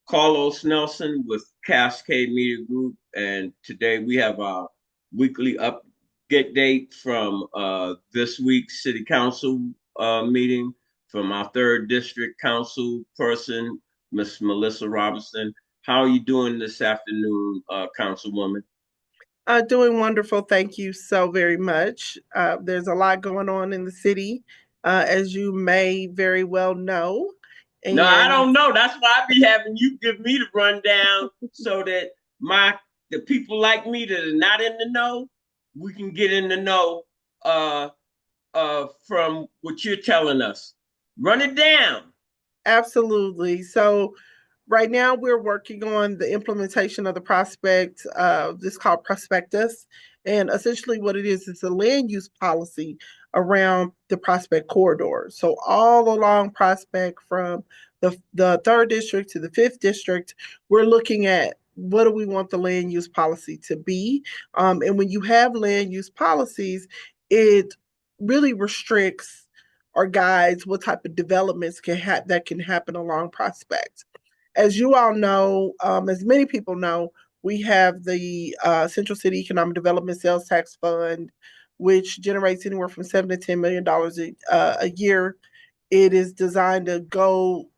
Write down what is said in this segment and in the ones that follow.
Carlos Nelson with Cascade Media Group, and today we have our weekly update from this week's City Council meeting from our third district council person, Miss Melissa Robinson. How are you doing this afternoon, Councilwoman? Doing wonderful. Thank you so very much. There's a lot going on in the city, as you may very well know. No, I And don't know. That's why I be having you give me the rundown so that the people like me that are not in the know, we can get in the know uh from what you're telling us. Run it down. absolutely. So, right now we're working on the implementation of the prospect, this called prospectus. And essentially, what it is a land use policy around the prospect corridor. So, all along prospect from the third district to the fifth district, we're looking at what do we want the land use policy to be. And when you have land use policies, it really restricts or guides what type of developments that can happen along prospects. As you all know, as many people know, we have the Central City Economic Development Sales Tax Fund, which generates anywhere from $7 to $10 million a year. It is designed to go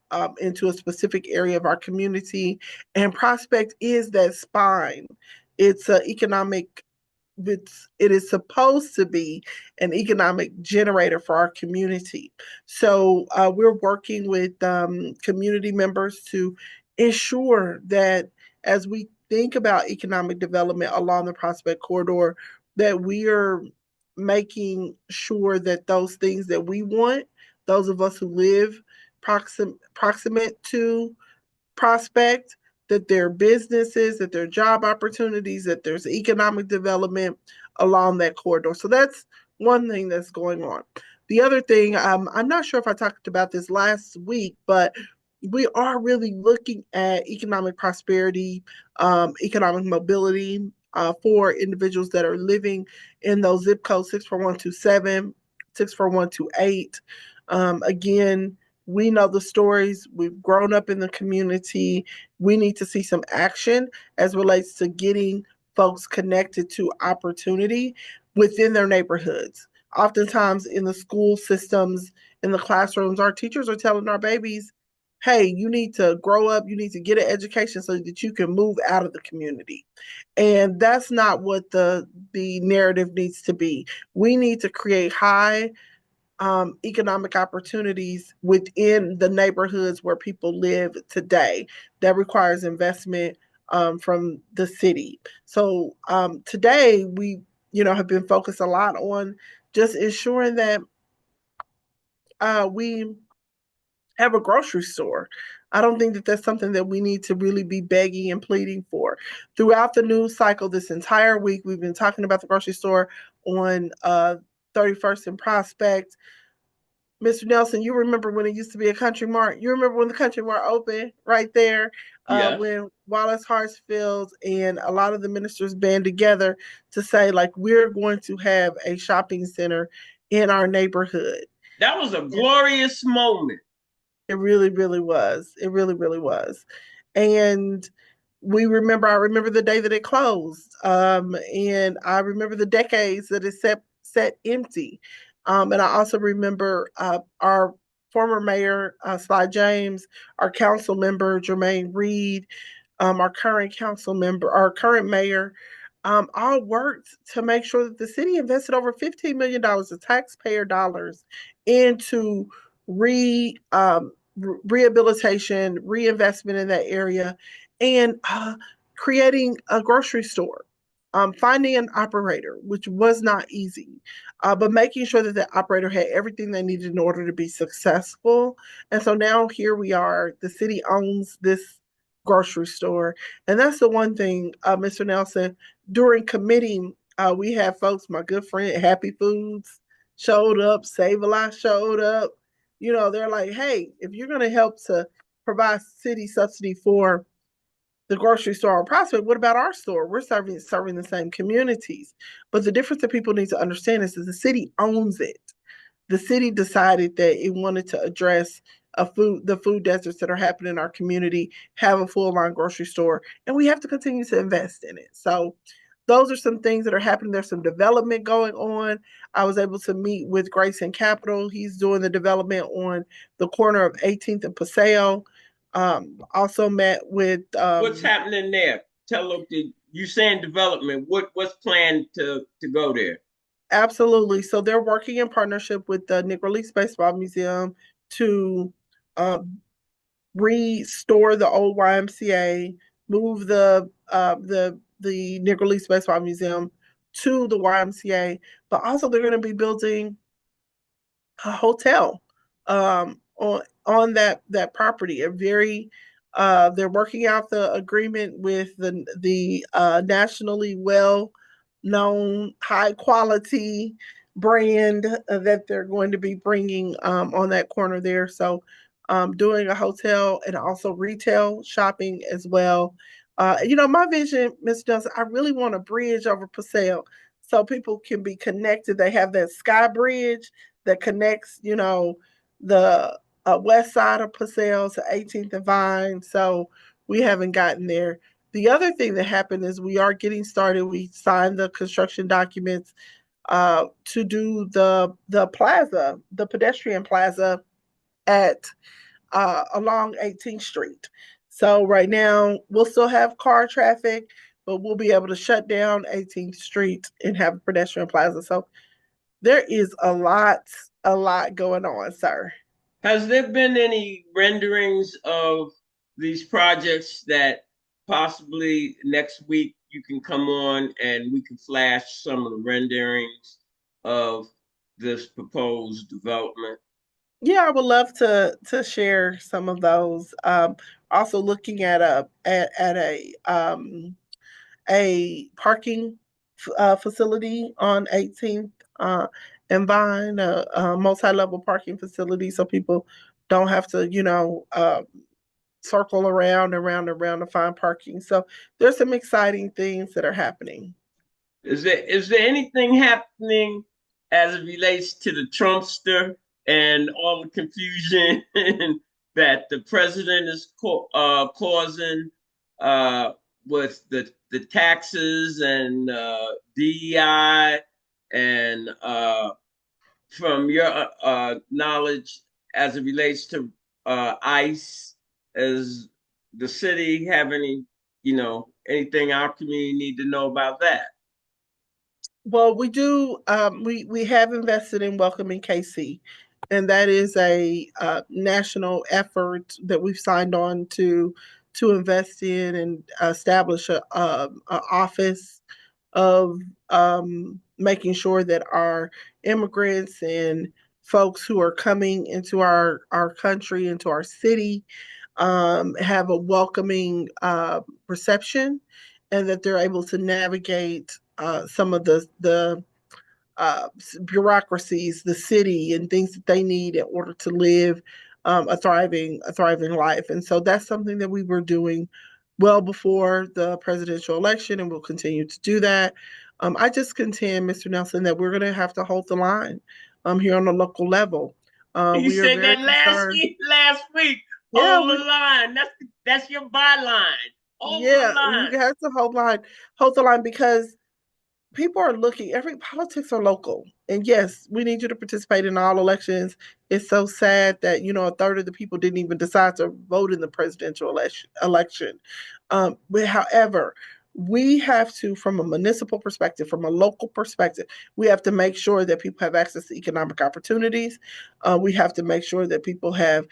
into a specific area of our community, and Prospect is that spine. It's an economic it is supposed to be an economic generator for our community. So we're working with community members to ensure that as we think about economic development along the Prospect Corridor, that we are making sure that those things that we want, those of us who live proximate to Prospect, that there are businesses, that there are job opportunities, that there's economic development along that corridor. So that's one thing that's going on. The other thing, I'm not sure if I talked about this last week, but we are really looking at economic prosperity, economic mobility for individuals that are living in those zip codes 64127, 64128. Again, we know the stories. We've grown up in the community. We need to see some action as relates to getting folks connected to opportunity within their neighborhoods. Oftentimes in the school systems, in the classrooms, our teachers are telling our babies, hey, you need to grow up, you need to get an education so that you can move out of the community. And that's not what the narrative needs to be. We need to create high economic opportunities within the neighborhoods where people live today. That requires investment from the city. So today we, have been focused a lot on just ensuring that we have a grocery store. I don't think that that's something that we need to really be begging and pleading for. Throughout the news cycle this entire week, we've been talking about the grocery store on 31st and Prospect. Mr. Nelson, you remember when it used to be a Country Mart? You remember when the Country Mart opened right there, Yes. when Wallace Hartsfield and a lot of the ministers band together to say, like, we're going to have a shopping center in our neighborhood. That was a glorious moment. It really, really was. It really, really was. And I remember the day that it closed. And I remember the decades that it set empty. And I also remember our former mayor, Sly James, our council member, Jermaine Reed, our current mayor, all worked to make sure that the city invested over $15 million of taxpayer dollars into re rehabilitation, reinvestment in that area, and creating a grocery store. Finding an operator, which was not easy, but making sure that the operator had everything they needed in order to be successful. And so now here we are. The city owns this grocery store, and that's the one thing, Mr. Nelson. During committee, we had folks. My good friend Happy Foods showed up. Save a Lot showed up. They're like, hey, if you're going to help to provide city subsidy for the grocery store on Prospect, what about our store? We're serving the same communities. But the difference that people need to understand is that the city owns it. The city decided that it wanted to address the food deserts that are happening in our community, have a full line grocery store, and we have to continue to invest in it. So those are some things that are happening. There's some development going on. I was able to meet with Grayson Capital. He's doing the development on the corner of 18th and Paseo. Also met with What's happening there? Tell them you saying development. What's planned to go there? absolutely. So they're working in partnership with the Negro Leagues Baseball Museum to um, restore the old YMCA, move the Negro Leagues Baseball Museum to the YMCA, but also they're going to be building a hotel on that property. A very they're working out the agreement with the nationally well known high quality brand that they're going to be bringing on that corner there. So doing a hotel and also retail shopping as well. My vision, Ms. Johnson, I really want a bridge over Paseo so people can be connected. They have that sky bridge that connects, the west side of Paseo to 18th and Vine. So we haven't gotten there. The other thing that happened is we are getting started. We signed the construction documents to do the plaza, the pedestrian plaza at along 18th Street. So right now we'll still have car traffic, but we'll be able to shut down 18th Street and have a pedestrian plaza. So there is a lot going on, sir. Has there been any renderings of these projects that possibly next week you can come on and we can flash some of the renderings of this proposed development? Yeah, I would love to share some of those. Also looking at a parking facility on 18th and Vine, a multi-level parking facility, so people don't have to, circle around to find parking. So there's some exciting things that are happening. Is there anything happening as it relates to the Trumpster and all the confusion that the president is causing uh, with the taxes and DEI and from your knowledge as it relates to ICE, as the city have any, anything our community need to know about that? Well, we do. We have invested in welcoming KC, and that is a national effort that we've signed on to invest in and establish a office of making sure that our immigrants and folks who are coming into our country, into our city, have a welcoming reception, and that they're able to navigate some of the bureaucracies, the city, and things that they need in order to live a thriving life. And so that's something that we were doing well before the presidential election, and we'll continue to do that. I just contend, Mr. Nelson, that we're going to have to hold the line here on the local level. You We are said very that concerned. last week. Yeah, Hold the line. That's your byline. Hold the yeah, we line. have to hold the line because people are looking, every politics are local. And yes, we need you to participate in all elections. It's so sad that, a third of the people didn't even decide to vote in the presidential election. But however, we have to, from a municipal perspective, from a local perspective, we have to make sure that people have access to economic opportunities. We have to make sure that people have,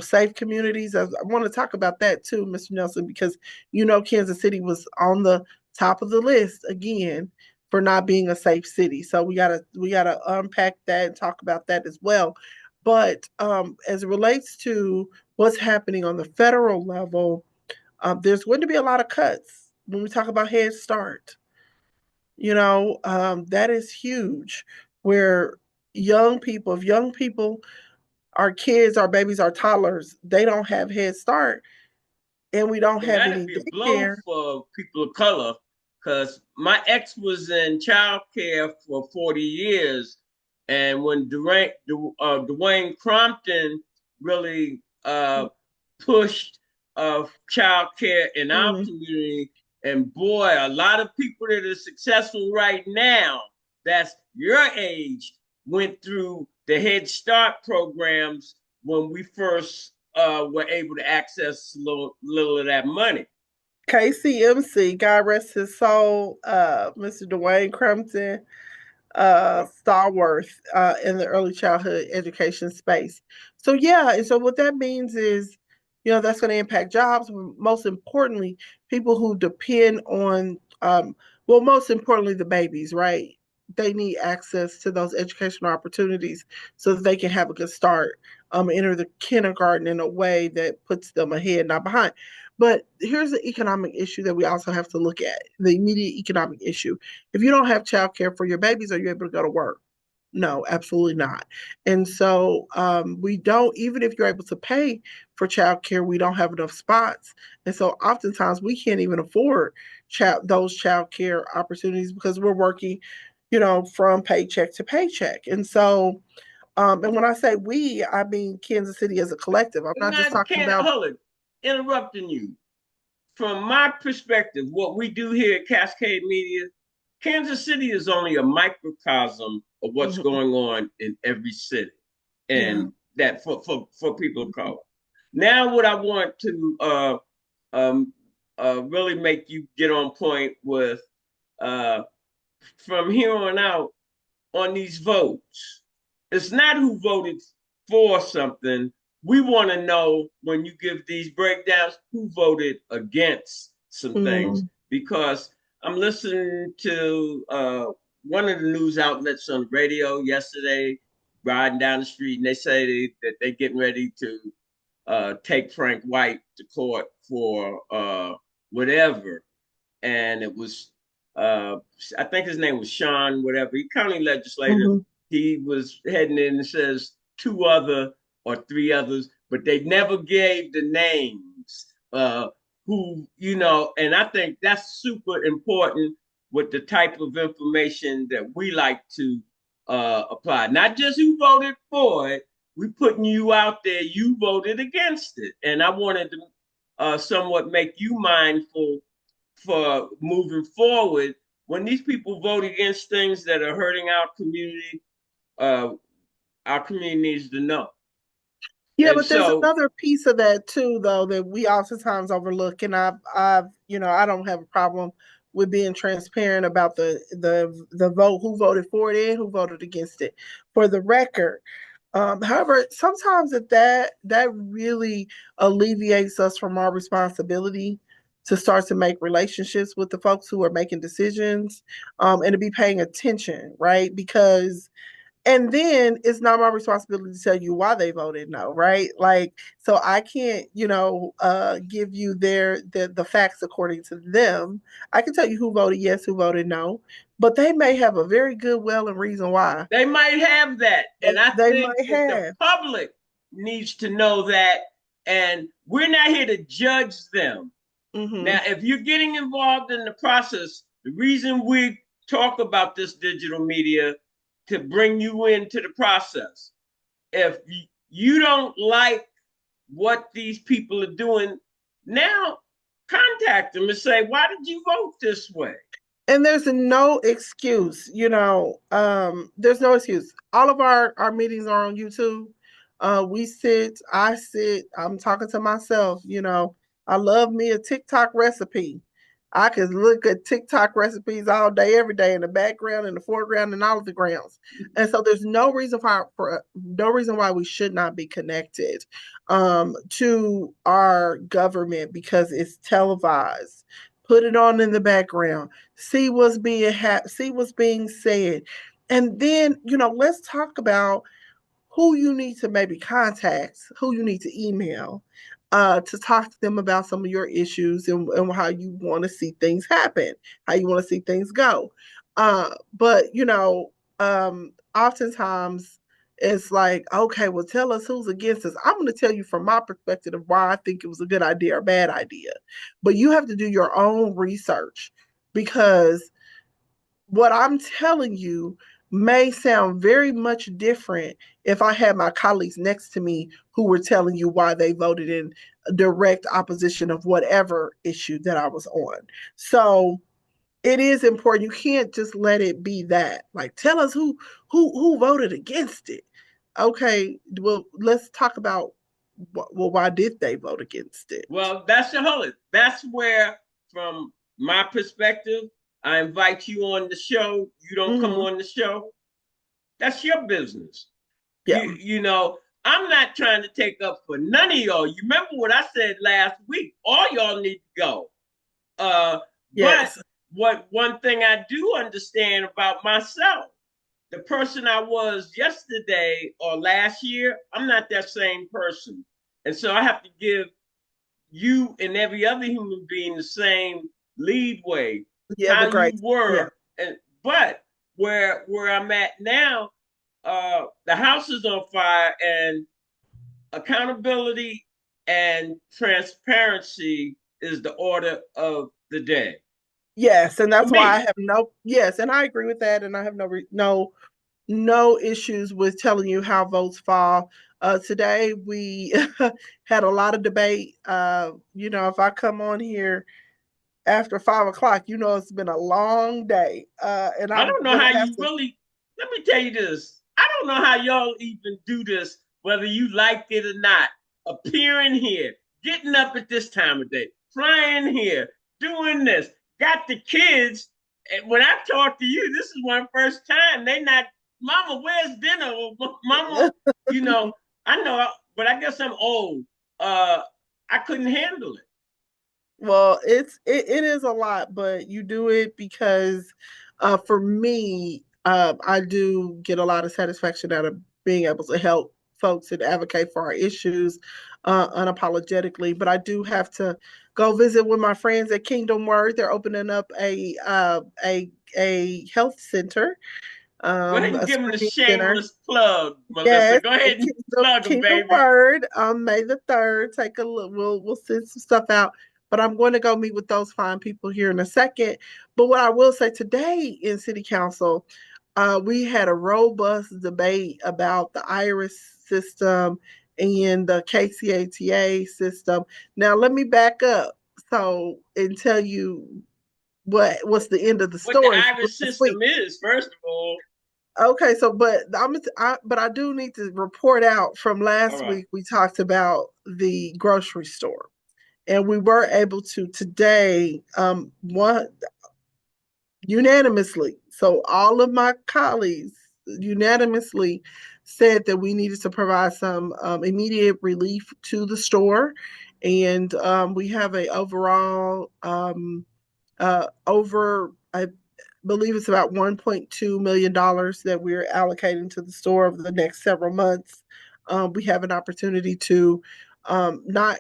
safe communities. I want to talk about that too, Mr. Nelson, because, Kansas City was on the top of the list again for not being a safe city. So we gotta unpack that and talk about that as well. But as it relates to what's happening on the federal level, there's going to be a lot of cuts when we talk about Head Start. That is huge. Where if young people, our kids, our babies, our toddlers, they don't have Head Start, and we don't And have that'd any be a blow daycare. for people of color because my ex was in child care for 40 years. And when Dwayne Crompton really uh, pushed child care in our Mm. community. And boy, a lot of people that are successful right now, that's your age, went through the Head Start programs when we first were able to access little of that money. KCMC, God rest his soul, Mr. Dwayne Crumpton, stalwart in the early childhood education space. So yeah, and so what that means is, that's going to impact jobs. Most importantly, people who depend on, well, most importantly, the babies, right? They need access to those educational opportunities so that they can have a good start, enter the kindergarten in a way that puts them ahead, not behind. But here's the economic issue that we also have to look at, the immediate economic issue. If you don't have childcare for your babies, are you able to go to work? No, absolutely not. And so we don't, even if you're able to pay for childcare, we don't have enough spots. And so oftentimes we can't even afford those childcare opportunities because we're working, from paycheck to paycheck. And so, and when I say we, I mean Kansas City as a collective. I'm not just Not talking can't about. hold it, interrupting you. From my perspective, what we do here at Cascade Media, Kansas City is only a microcosm of what's Mhm, going on in every city, yeah. and that for people of color. Now, what I want to um, really make you get on point with uh, from here on out on these votes. It's not who voted for something. We want to know when you give these breakdowns who voted against some things Mm, because I'm listening to one of the news outlets on the radio yesterday, riding down the street, and they say that they're getting ready to take Frank White to court for whatever, and it was I think his name was Sean, whatever. He county legislator. mhm. He was heading in and says two other or three others, but they never gave the names. Who and I think that's super important with the type of information that we like to apply. Not just who voted for it. We putting you out there. You voted against it, and I wanted to somewhat make you mindful for moving forward when these people vote against things that are hurting uh, our community needs to know. Yeah, And but there's so another piece of that too, though, that we oftentimes overlook, and I don't have a problem with being transparent about the vote, who voted for it and who voted against it, for the record. However, sometimes that really alleviates us from our responsibility to start to make relationships with the folks who are making decisions, and to be paying attention, right? Because and then it's not my responsibility to tell you why they voted no, right? Like, so I can't, give you the facts according to them. I can tell you who voted yes, who voted no, but they may have a very good well and reason why. they might have that. And I They think might that the have. public needs to know that. And we're not here to judge them. Mm-hmm. Now, if you're getting involved in the process, the reason we talk about this digital media to bring you into the process. If you don't like what these people are doing, now contact them and say, why did you vote this way? And there's no excuse, there's no excuse. All of our meetings are on YouTube. I sit, I'm talking to myself, I love me a TikTok recipe. I could look at TikTok recipes all day, every day, in the background, in the foreground, and all of the grounds. And so there's no reason why we should not be connected to our government because it's televised. Put it on in the background, see what's being said, and then let's talk about who you need to maybe contact, who you need to email, to talk to them about some of your issues and how you want to see things happen, how you want to see things go. But oftentimes it's like, okay, well, tell us who's against us. I'm going to tell you from my perspective of why I think it was a good idea or bad idea. But you have to do your own research because what I'm telling you may sound very much different if I had my colleagues next to me who were telling you why they voted in direct opposition of whatever issue that I was on. So it is important. You can't just let it be that. Like, tell us who voted against it. Okay, well, let's talk about well, why did they vote against it? Well, that's the whole. That's where, from my perspective, I invite you on the show. You don't come Mm-hmm. on the show. That's your business. Yeah. You know, I'm not trying to take up for none of y'all. You remember what I said last week? All y'all need to go. Uh, but Yes. what one thing I do understand about myself, the person I was yesterday or last year, I'm not that same person. And so I have to give you and every other human being the same leadway, Yeah. The how you great. Yeah. were. And but where I'm at now, the house is on fire, and accountability and transparency is the order of the day Yes, and for that's why I me. have no. Yes, and I agree with that, and I have no issues with telling you how votes fall. Today we had a lot of debate. If I come on here after 5 o'clock, it's been a long day, and I I'm don't know gonna how have you to. really, let me tell you this. I don't know how y'all even do this, whether you like it or not. Appearing here, getting up at this time of day, flying here, doing this, got the kids. And when I talk to you, this is my first time. They not, Mama, where's dinner? Or, Mama, you know, I know, but I guess I'm old. Uh, I couldn't handle it. Well, it is a lot, but you do it because, for me, I do get a lot of satisfaction out of being able to help folks and advocate for our issues, unapologetically. But I do have to go visit with my friends at Kingdom Word. They're opening up a health center, Go ahead and a give them the screening center. shameless plug, Melissa. Yes, Go ahead and Kingdom, plug them, Kingdom baby. Word on May the 3rd. Take a look. We'll send some stuff out. But I'm going to go meet with those fine people here in a second. But what I will say today in City Council, we had a robust debate about the IRIS system and the KCATA system. Now let me back up and tell you what's the end of the What the story from Irish last week. system is, first of all. Okay, so but I do need to report out from All last right. week. We talked about the grocery store, and we were able to today one unanimously. So all of my colleagues unanimously said that we needed to provide some immediate relief to the store, and we have a overall over I believe it's about $1.2 million that we're allocating to the store over the next several months. We have an opportunity to not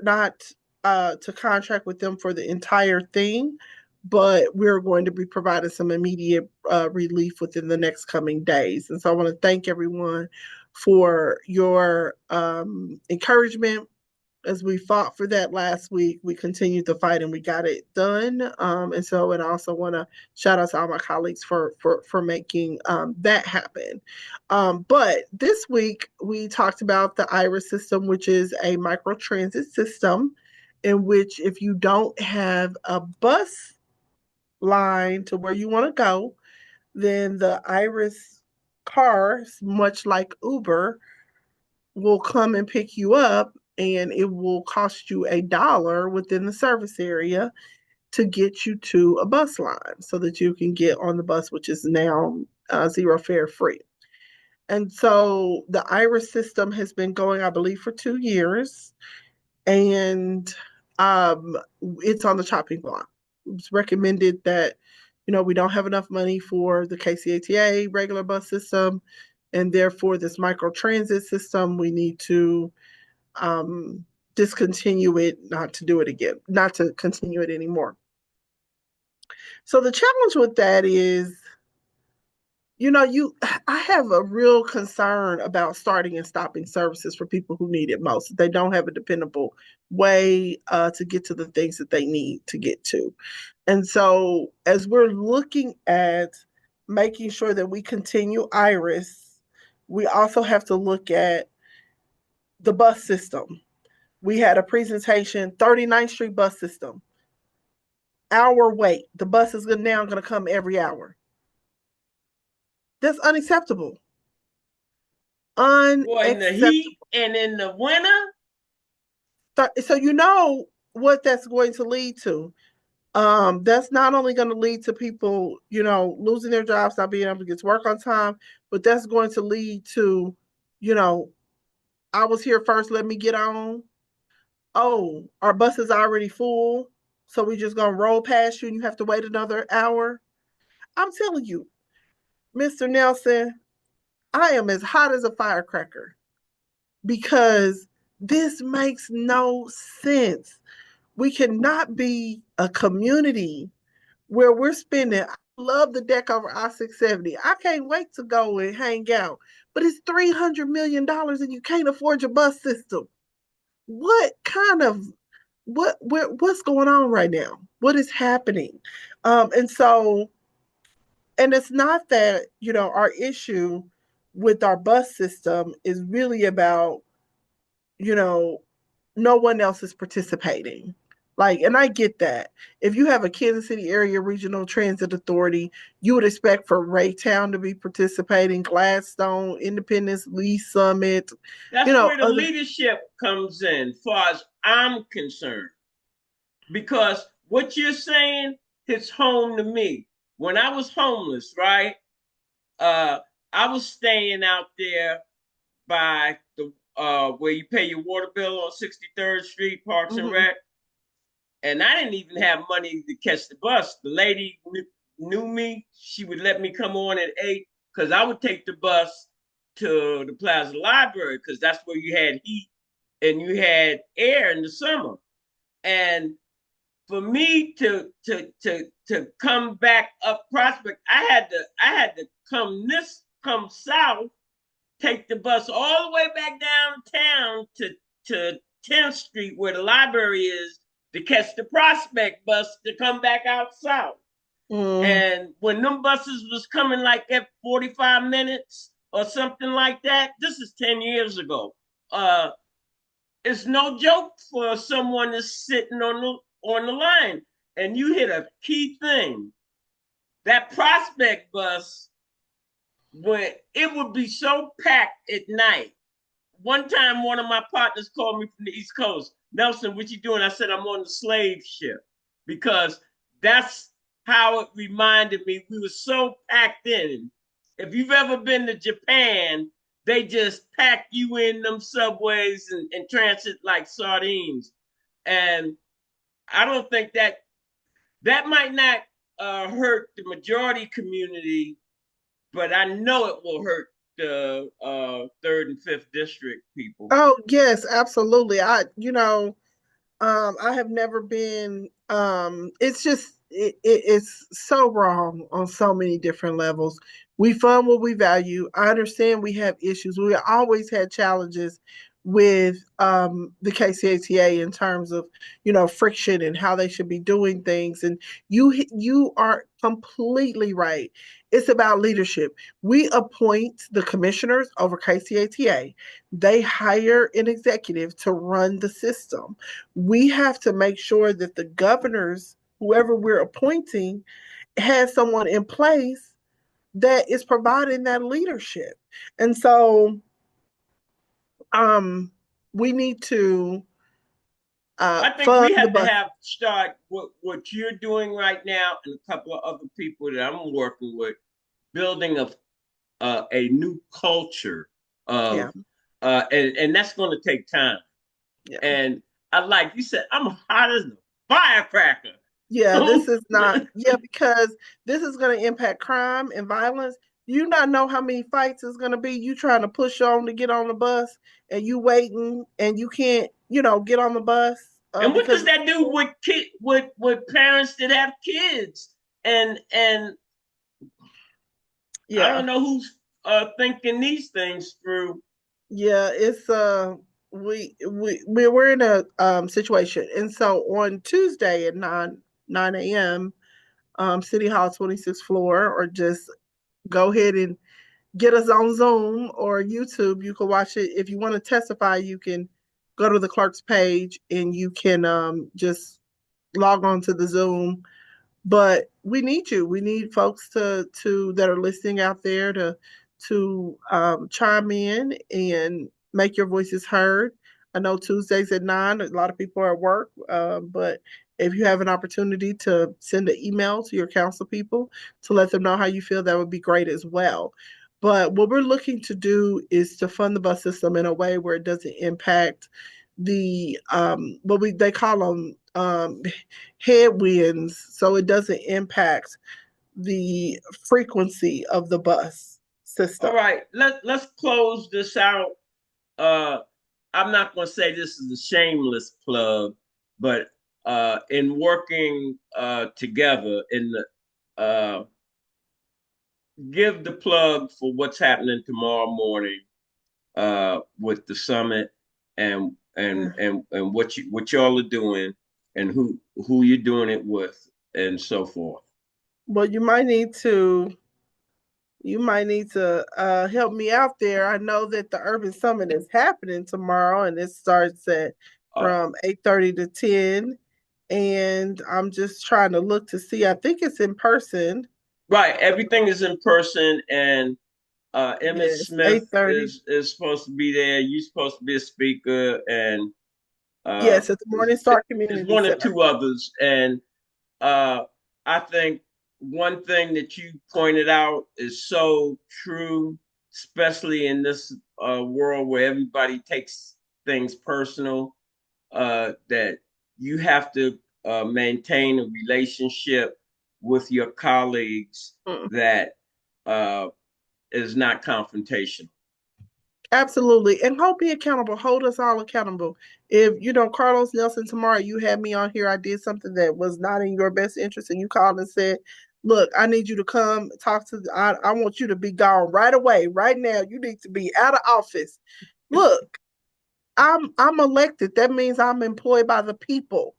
not to contract with them for the entire thing, but we're going to be providing some immediate relief within the next coming days. And so I want to thank everyone for your encouragement as we fought for that last week. We continued to fight and we got it done. And I also want to shout out to all my colleagues for making that happen. But this week we talked about the IRIS system, which is a micro transit system in which if you don't have a bus line to where you want to go, then the IRIS cars, much like Uber, will come and pick you up, and it will cost you $1 within the service area to get you to a bus line so that you can get on the bus, which is now zero fare free. And so the IRIS system has been going, I believe, for 2 years, and um, it's on the chopping block. It's recommended that we don't have enough money for the KCATA regular bus system, and therefore this micro transit system we need to um, discontinue it, not to do it again, not to continue it anymore. So the challenge with that is, I have a real concern about starting and stopping services for people who need it most. They don't have a dependable way to get to the things that they need to get to. And so as we're looking at making sure that we continue Iris, we also have to look at the bus system. We had a presentation, 39th Street bus system. Hour wait. The bus is now going to come every hour. That's unacceptable. Boy, in the heat Unacceptable. and in the winter. So you know what that's going to lead to. That's not only going to lead to people, losing their jobs, not being able to get to work on time, but that's going to lead to, you know, I was here first, let me get on. Oh, our bus is already full, so we just gonna roll past you and you have to wait another hour. I'm telling you, Mr. Nelson, I am as hot as a firecracker because this makes no sense. We cannot be a community where we're spending. I love the deck over I-670. I can't wait to go and hang out, but it's $300 million and you can't afford your bus system. What kind of what's going on right now? What is happening? And so, and it's not that, our issue with our bus system is really about, you know, no one else is participating. Like, and I get that. If you have a Kansas City Area Regional Transit Authority, you would expect for Raytown to be participating, Gladstone, Independence, Lee Summit, That's where the other. leadership comes in, as far as I'm concerned. Because what you're saying hits home to me. When I was homeless, right? Uh, I was staying out there by the where you pay your water bill on 63rd Street, Parks and Mhm. Rec. And I didn't even have money to catch the bus. The lady knew me. She would let me come on at 8 because I would take the bus to the Plaza Library because that's where you had heat and you had air in the summer. And for me to come back up Prospect, I had to come south, take the bus all the way back downtown to 10th Street where the library is to catch the Prospect bus to come back out south. Mm. And when them buses was coming like at 45 minutes or something like that, this is 10 years ago. Uh, it's no joke for someone that's sitting on the line. And you hit a key thing. That Prospect bus, when it would be so packed at night. One time, one of my partners called me from the East Coast. Nelson, what you doing? I said, I'm on the slave ship because that's how it reminded me. We were so packed in. If you've ever been to Japan, they just pack you in them subways and transit like sardines. And I don't think that might not hurt the majority community, but I know it will hurt the third and fifth district people. Oh, yes, absolutely. I have never been, it's just, it's so wrong on so many different levels. We fund what we value. I understand we have issues. We always had challenges with the KCATA in terms of, friction and how they should be doing things. And you are completely right. It's about leadership. We appoint the commissioners over KCATA. They hire an executive to run the system. We have to make sure that the governors, whoever we're appointing, has someone in place that is providing that leadership. And so um, we need to I think fund we the have to bus. have start what you're doing right now and a couple of other people that I'm working with, building a new culture Yeah, of and that's going to take time. yeah. And I like you said, I'm hot as a firecracker. Yeah, this is not, yeah, because this is going to impact crime and violence. You not know how many fights it's going to be. You trying to push on to get on the bus and you waiting and you can't, get on the bus And what because does it's that do full. with parents that have kids? And I Yeah, don't know who's thinking these things through. yeah, it's we're in a situation. And so on Tuesday at 9 a.m. City Hall 26th floor or just go ahead and get us on Zoom or YouTube. You can watch it. If you want to testify, you can go to the clerk's page and you can just log on to the Zoom. But we need you. We need folks to that are listening out there to chime in and make your voices heard. I know Tuesdays at 9. A lot of people are at work, but if you have an opportunity to send an email to your council people to let them know how you feel, that would be great as well. But what we're looking to do is to fund the bus system in a way where it doesn't impact the what we they call them headwinds, so it doesn't impact the frequency of the bus All system. right, let's close this out. Uh, I'm not going to say this is a shameless plug, but in working together in the give the plug for what's happening tomorrow morning with the summit and what y'all are doing and who you're doing it with and so forth. Well, you might need to help me out there. I know that the Urban Summit is happening tomorrow, and it starts at Uh, from 8:30 to 10. And I'm just trying to look to see. I think it's in person. right, everything is in person, and Emmett Yes, Smith 8:30. is supposed to be there. You're supposed to be a speaker, and uh, Yes, at the is Morning Star is Community one or Center. two others. And uh, I think one thing that you pointed out is so true, especially in this world where everybody takes things personal. That you have to maintain a relationship with your colleagues Mm. that uh, is not confrontational. Absolutely. And hold me accountable. Hold us all accountable. If, Carlos Nelson, tomorrow you had me on here, I did something that was not in your best interest, and you called and said, look, I need you to come talk to, I want you to be gone right away, right now. You need to be out of office. Look, I'm elected. That means I'm employed by the people.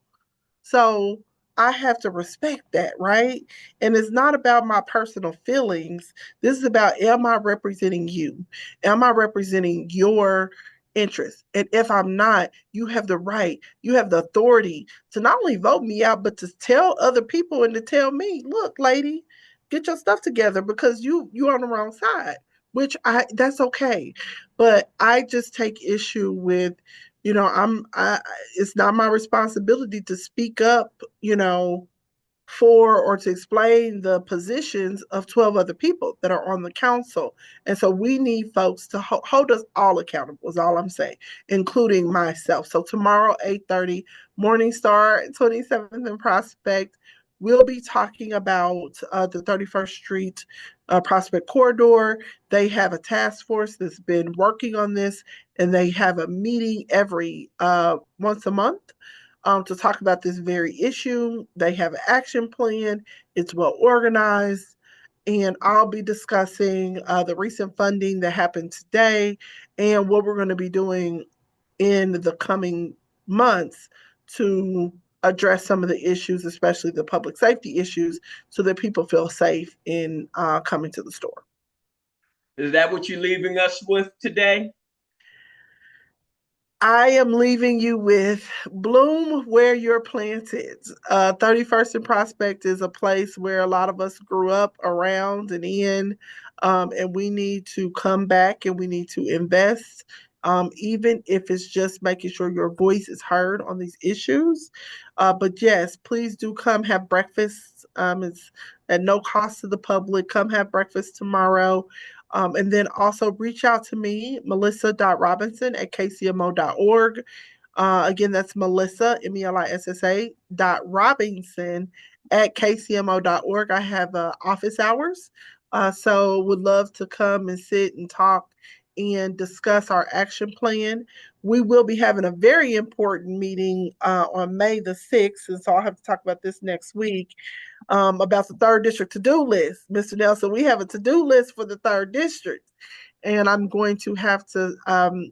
So I have to respect that, right? And it's not about my personal feelings. This is about, am I representing you? Am I representing your interests? And if I'm not, you have the right, you have the authority to not only vote me out, but to tell other people and to tell me, look, lady, get your stuff together because you're on the wrong side. Which I that's okay. But I just take issue with, I it's not my responsibility to speak up, for or to explain the positions of 12 other people that are on the council. And so we need folks to hold us all accountable, is all I'm saying, including myself. So tomorrow, 8:30, Morning Star, 27th and Prospect, we'll be talking about the 31st Street Prospect Corridor. They have a task force that's been working on this, and they have a meeting every once a month to talk about this very issue. They have an action plan, it's well organized, and I'll be discussing the recent funding that happened today and what we're going to be doing in the coming months to address some of the issues, especially the public safety issues, so that people feel safe in coming to the store. Is that what you're leaving us with today? I am leaving you with bloom where you're planted. 31st and Prospect is a place where a lot of us grew up around and in, and we need to come back and we need to invest, even if it's just making sure your voice is heard on these issues. But yes, please do come have breakfast. It's at no cost to the public. Come have breakfast tomorrow. And then also reach out to me, melissa.robinson@kcmo.org. Again, that's Melissa, Melissa, .robinson at kcmo.org. I have office hours. So would love to come and sit and talk and discuss our action plan. We will be having a very important meeting on May the 6th, and so I'll have to talk about this next week about the third district to-do list. Mr. Nelson, we have a to-do list for the third district. And I'm going to have to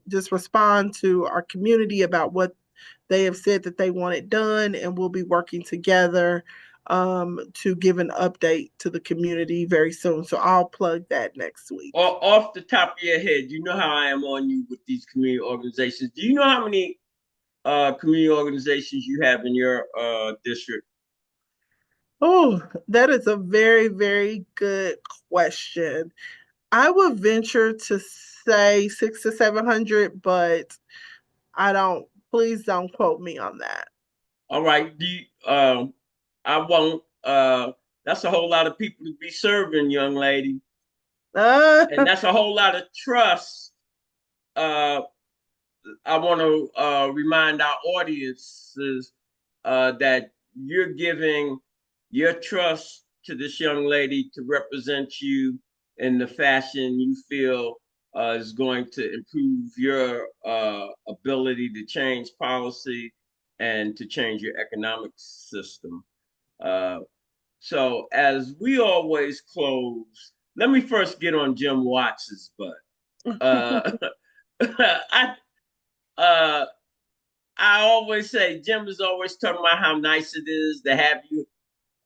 just respond to our community about what they have said that they want it done, and we'll be working together to give an update to the community very soon. So I'll plug that next week. Off the top of your head, you know how I am on you with these community organizations. Do you know how many community organizations you have in your district? Oh, that is a very, very good question. I would venture to say 600 to 700, but I don't, please don't quote me on that. All right. I won't. That's a whole lot of people to be serving, young lady, and Uh, that's a whole lot of trust. Uh, I want to remind our audiences that you're giving your trust to this young lady to represent you in the fashion you feel is going to improve your ability to change policy and to change your economic system. Uh, so, as we always close, let me first get on Jim Watts's butt. Uh, I uh, I always say Jim is always talking about how nice it is to have you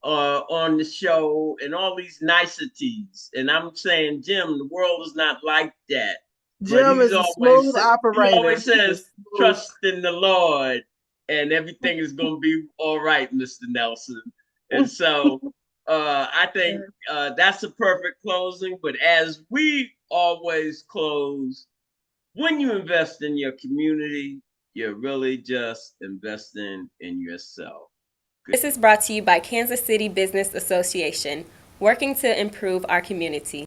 on the show and all these niceties. And I'm saying, Jim, the world is not like that. But Jim is a smooth he operator. always He's a says, smooth. trust in the Lord, and everything is going to be all right, Mr. Nelson. And so I think that's a perfect closing. But as we always close, when you invest in your community, you're really just investing in yourself. This is brought to you by Kansas City Business Association, working to improve our community.